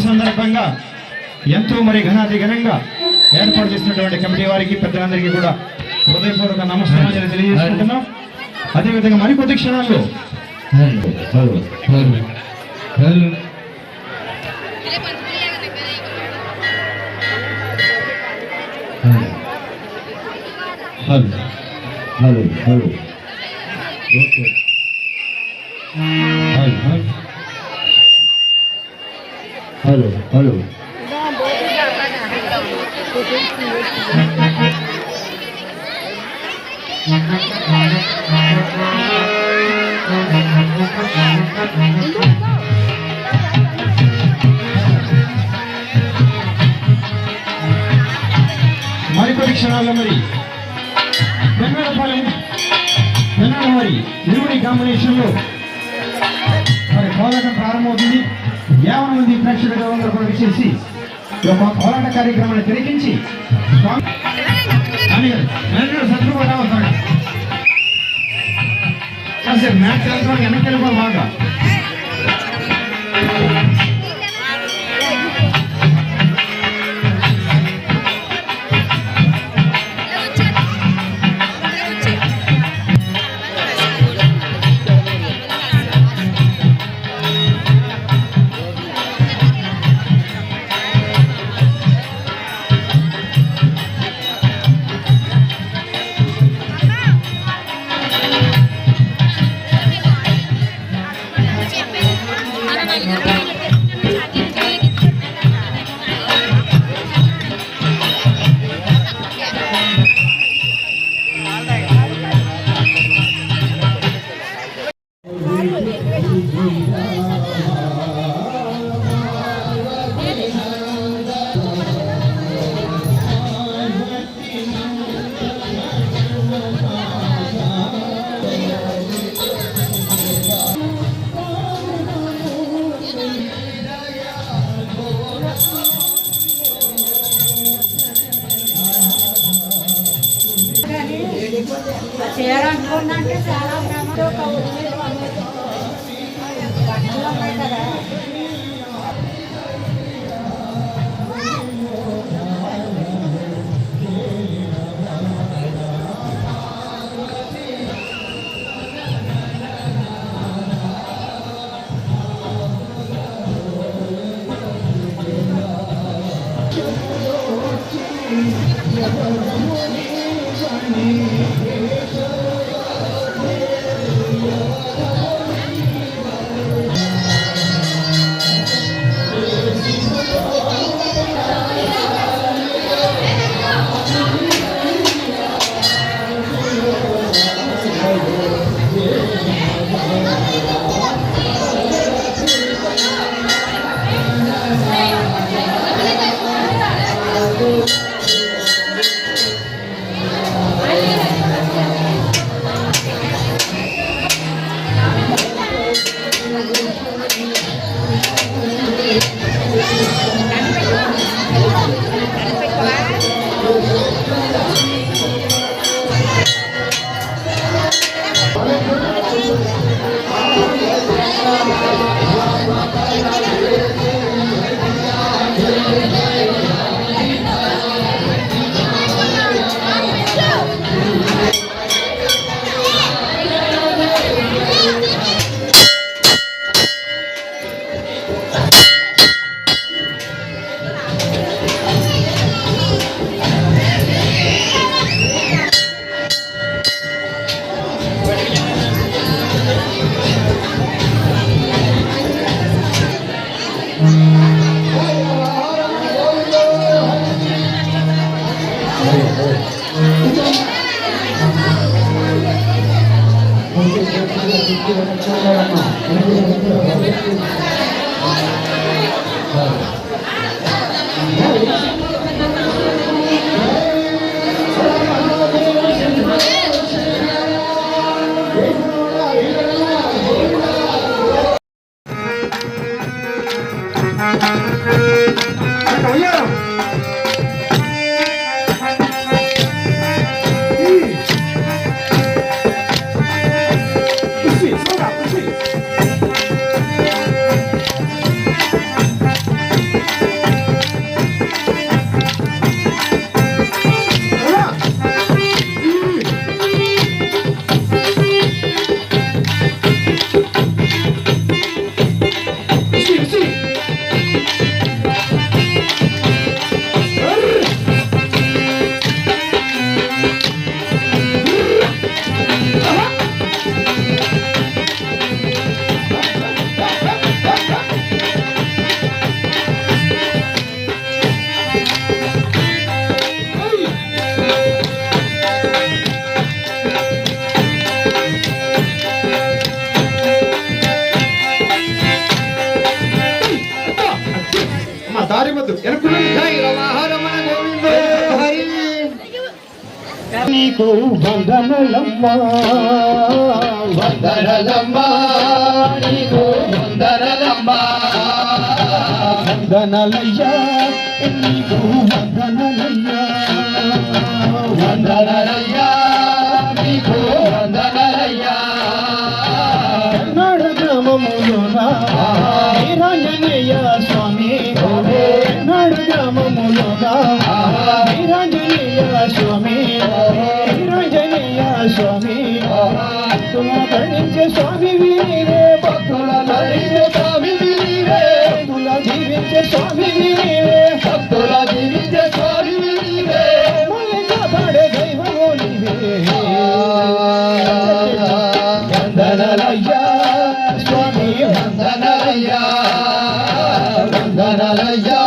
సందర్భంగా ఎంతో మరి ఘనాతి ఘనంగా ఏర్పాటు చేసినటువంటి కమిటీ వారికి పెద్దలందరికీ కూడా హృదయపూర్వక నమస్కారాలు తెలియజేసుకుంటున్నాం. అదేవిధంగా మరికొద్ది క్షణాల్లో హలో హలో మరికొద్ది క్షణాల్లో మరి బెంగళపాలెం మరి ఇరువురి కాంబినేషన్లో మరి కోలాటం ప్రారంభమవుతుంది. 50 మంది ప్రేక్షకులు అందరూ కూడా విచ్చేసి ఈ యొక్క పోరాట కార్యక్రమాన్ని తిరిగించి శత్రువు రావుతాడు కాసేపు మ్యాచ్ వెళ్తాడు వెనక్కి వెళ్ళిపో బాగా చేయాలనుకున్నంటే చాలా ప్రమాదం కదా. దారి వద్దు నీకు వందనలమ్మా వందనలమ్మా నీకు వందనలమ్మా వందనలయ్యా నీకు వందనలయ్యా వందనలయ్యా నీకు వందనలయ్యా నాడ గ్రామములోన వీరాంజనేయ స్వామి నాడ గ్రామములోన వీరాంజనేయ స్వామి వీరాంజనేయ స్వామి భక్తుల కరుణించే స్వామి వీరే భక్తుల నడిచే స్వామి నీవే భక్తుల జీవించే స్వామి వీరే భక్తుల జీవించే స్వామి నీవే మళ్ళీ కాపాడే దైవము నీవే వందనలయ్యా స్వామి వందనలయ్యా వందనలయ్యా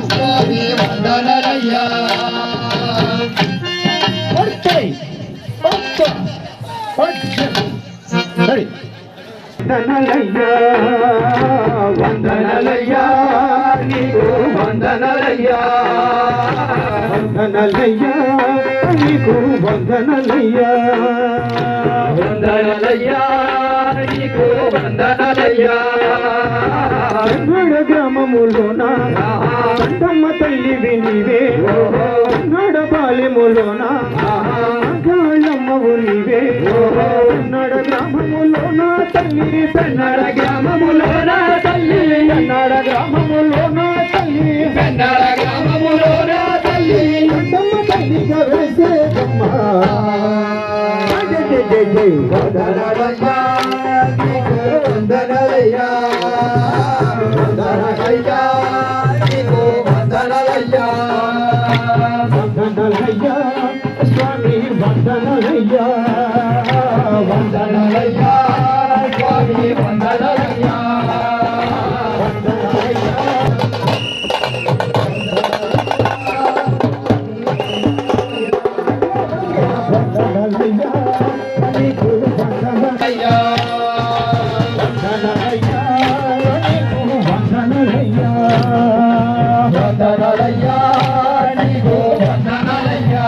స్వామి వందనలయ్యా వందనలయ్యా వందనలయ్యా నీకు వందనలయ్యా వందనలయ్యా నీకు వందనలయ్యా వందనలయ్యా నీకు వందనలయ్యా కన్నడ గ్రామములోన కండమ్మ తల్లివి నీవే కన్నడ బాల్యములోన గాళ్ళమ్మవు నీవే కన్నడ గ్రామములోన తల్లి కన్నడ గ్రామములోన తల్లి కన్నడ గ్రామములోన తల్లి కన్నడ గ్రామములోన తల్లి కండమ్మ తల్లిగా వేసేదమ్మ వందనలయ్యా నీకు వందనలయ్యా వందనలయ్యా నీకు వందనలయ్యా వందనలయ్యా స్వామి వందనలయ్యా వందనలయ్యా స్వామి వందనలయ్యా వందనలయ్యా నీకు వందనలయ్యా వందనలయ్యా నీకు వందనలయ్యా వందనలయ్యా నీకు వందనలయ్యా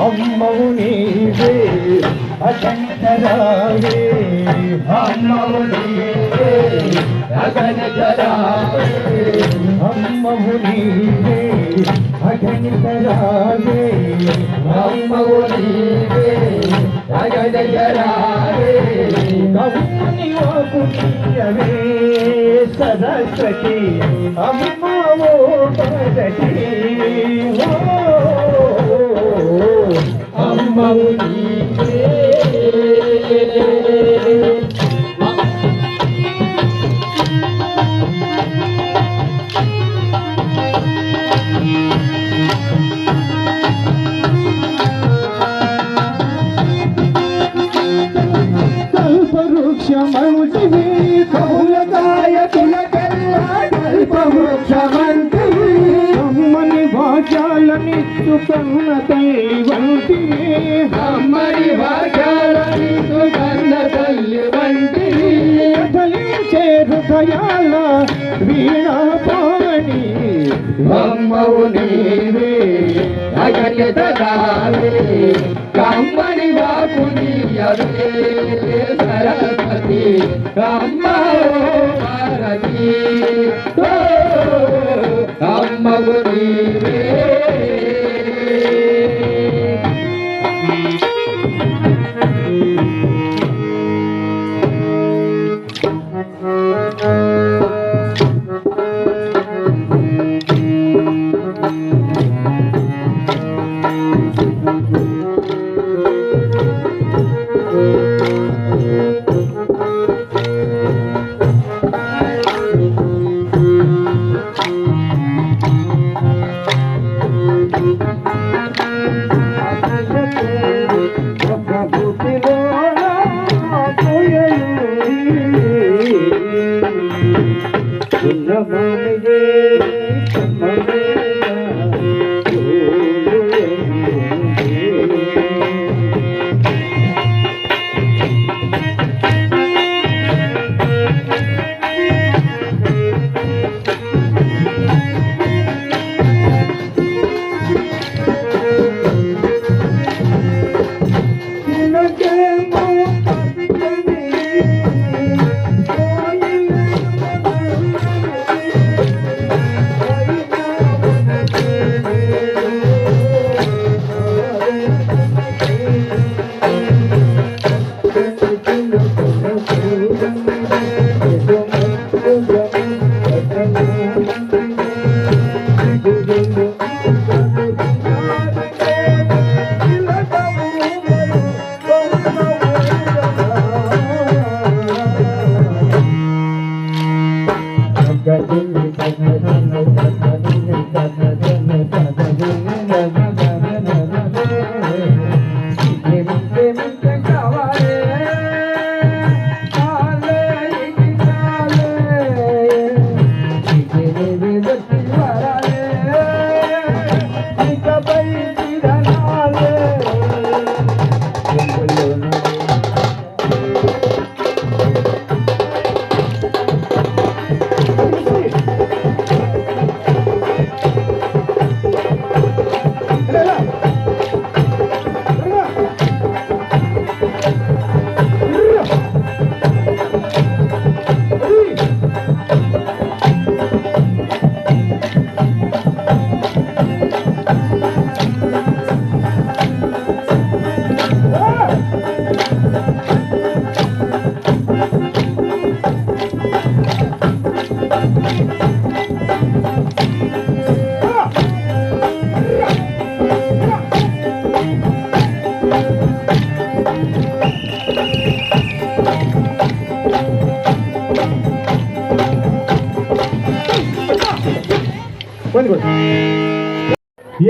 అమ్మవు నీవే అజంతరావే అమ్మవు నీవే అగనజరావే అమ్మవు నీవే అజంతరావే అమ్మవు నీవే అగనజరావే కవుని వాకు నీయవే సరస్వతి అమ్మవో పరటి అమ్మవు నీవే కల్పవృక్షమౌటివి కౌలకాయ కులకల్లా కల్పవృక్షమంటివి అమ్మని భాగ్యాలనిచ్చు కన్న తల్లి వంటివి అమ్మని భాగ్యాలనిచ్చు అమ్మవు నీవే అగణిత దావే కమ్మని బాపు నీయవే సరస్వతి అమ్మో భారతి అమ్మవు నీవే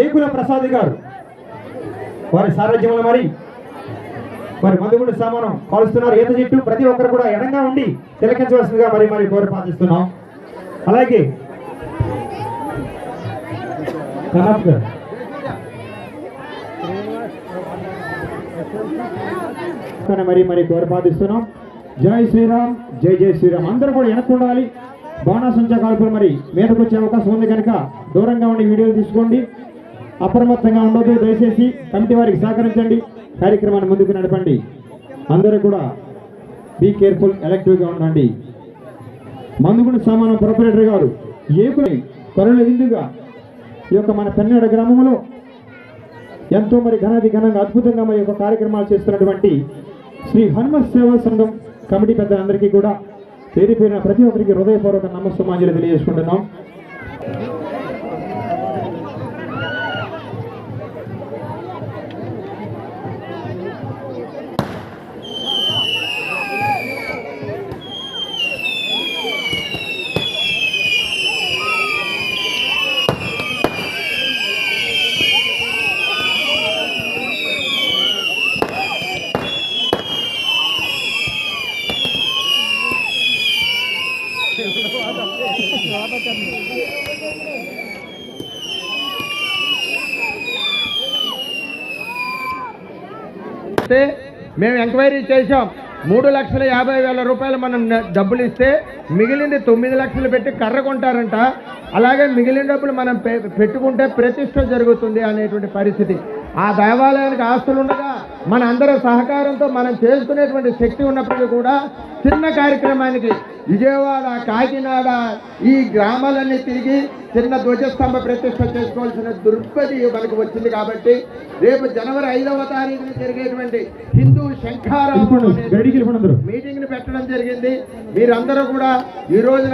ఏకుల ప్రసాద్ గారు వారి సారథ్యంలో మరి మందుగుండు సామానం కాలుస్తున్నారు. ఈత చెట్టు ప్రతి ఒక్కరు కూడా ఎడంగా ఉండి తిలకించవలసిందిగా మరి కోరి ప్రార్థిస్తున్నాం. అలాగే మరి కోరి ప్రార్థిస్తున్నాం. జై శ్రీరామ్, జై జై శ్రీరామ్. అందరూ కూడా వెనక్కుండాలి. బాణాసంచా కాల్పులు మరి మీదకు వచ్చే అవకాశం ఉంది కనుక దూరంగా ఉండి వీడియోలు తీసుకోండి. అప్రమత్తంగా ఉండదు. దయచేసి కమిటీ వారికి సహకరించండి. కార్యక్రమాన్ని ముందుకు నడపండి. అందరూ కూడా బీ కేర్ఫుల్, ఎలక్టివ్గా ఉండండి. మందుగుండు సామానం ప్రొపరేటర్ గారు ఏకుని కరుణ విందుగా ఈ యొక్క మన పెన్నెడ గ్రామంలో ఎంతో మరి ఘనంగా అద్భుతంగా మరి యొక్క కార్యక్రమాలు చేస్తున్నటువంటి శ్రీ హనుమత్ సేవా సంఘం కమిటీ పెద్దలందరికీ కూడా పేరు పేరున ప్రతి ఒక్కరికి హృదయపూర్వక నమస్సుమాంజలి తెలియజేసుకుంటున్నాం. మేము ఎంక్వైరీ చేశాం. 3,50,000 రూపాయలు మనం డబ్బులు ఇస్తే మిగిలింది 9 లక్షలు పెట్టి కర్ర కొంటారంట. అలాగే మిగిలిన డబ్బులు మనం పెట్టుకుంటే ప్రతిష్ట జరుగుతుంది అనేటువంటి పరిస్థితి. ఆ దేవాలయానికి ఆస్తులు ఉండగా మన అందరి సహకారంతో మనం చేసుకునేటువంటి శక్తి ఉన్నప్పటికీ కూడా చిన్న కార్యక్రమానికి విజయవాడ, కాకినాడ ఈ గ్రామాలన్నీ తిరిగి చిన్న ధ్వజస్తంభ ప్రతిష్ట చేసుకోవాల్సిన దుర్పది మనకు వచ్చింది. కాబట్టి రేపు జనవరి 5వ తారీఖున జరిగేటువంటి హిందూ శంఖారావం మీటింగ్ ని పెట్టడం జరిగింది. మీరందరూ కూడా ఈ రోజున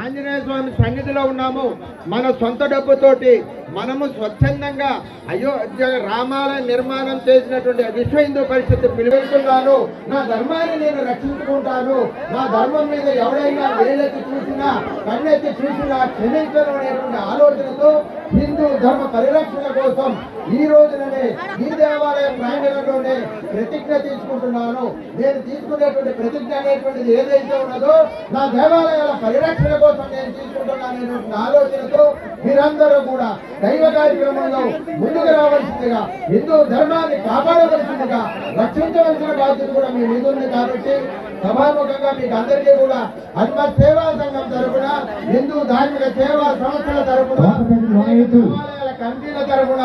ఆంజనేయ స్వామి సన్నిధిలో ఉన్నాము. మన సొంత డబ్బుతోటి మనము స్వచ్ఛందంగా అయోధ్య రామాలయ నిర్మాణం చేసినటువంటి విశ్వ హిందూ పరిషత్ పిలువెళ్తున్నాను. నా ధర్మాన్ని నేను రక్షించుకుంటాను. నా ధర్మం మీద ఎవరైనా వేలెత్తి చూసినా కన్నెత్తి చూసినా క్షమించడం అనేటువంటి ఆలోచనతో హిందూ ధర్మ పరిరక్షణ కోసం ఈ రోజుననే ఈ దేవాలయ ప్రాంగణంలోనే ప్రతిజ్ఞ తీసుకుంటున్నాను. నేను తీసుకునేటువంటి ప్రతిజ్ఞ అనేటువంటిది ఏదైతే ఉన్నదో నా దేవాలయాల పరిరక్షణ కోసం నేను తీసుకుంటున్నాననేటువంటి ఆలోచనతో మీరందరూ కూడా దైవ కార్యక్రమంలో ముందుకు రావాల్సిందిగా, హిందూ ధర్మాన్ని కాపాడవలసిందిగా, రక్షించవలసిన బాధ్యత కూడా మీ మీద ఉంది. కాబట్టి సభాముఖంగా మీకు అందరికీ కూడా హనుమత్ సేవా సంఘం తరఫున, హిందూ ధార్మిక సేవా సంస్థల తరఫున, దేవాలయాల కమిటీల తరఫున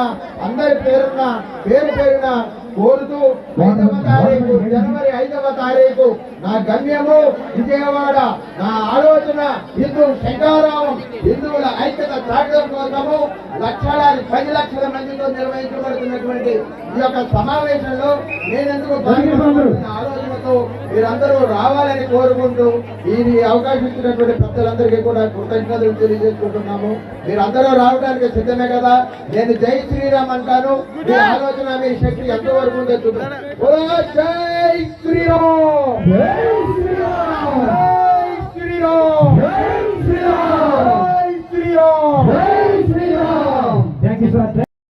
అందరి పేరున కోరుతూ 5వ తారీఖు జనవరి 5వ తారీఖు నా గమ్యము విజయవాడ, నా ఆలోచన హిందూ శంఖారావం, హిందువుల ఐక్యత చాటడం కోసము 10 లక్షల మందితో నిర్వహించబడుతున్నటువంటి ఈ యొక్క సమావేశంలో నేనెందుకు పాల్గొనాలన్న ఆలోచనతో మీరందరూ రావాలని కోరుకుంటూ ఈ అవకాశం ఇచ్చినటువంటి పెద్దలందరికీ కూడా కృతజ్ఞతలు తెలియజేసుకుంటున్నాము. మీరందరూ రావడానికి సిద్ధమే కదా? నేను జై శ్రీరామ్ అంటాను. మీ ఆలోచన, మీ శక్తి ఎంతవరకు తెచ్చుకుంటాను. జై శ్రీరామ్, జై శ్రీరామ్, జై శ్రీరామ్, జై శ్రీరామ్, జై శ్రీరామ్, జై శ్రీరామ్. Thank you sir.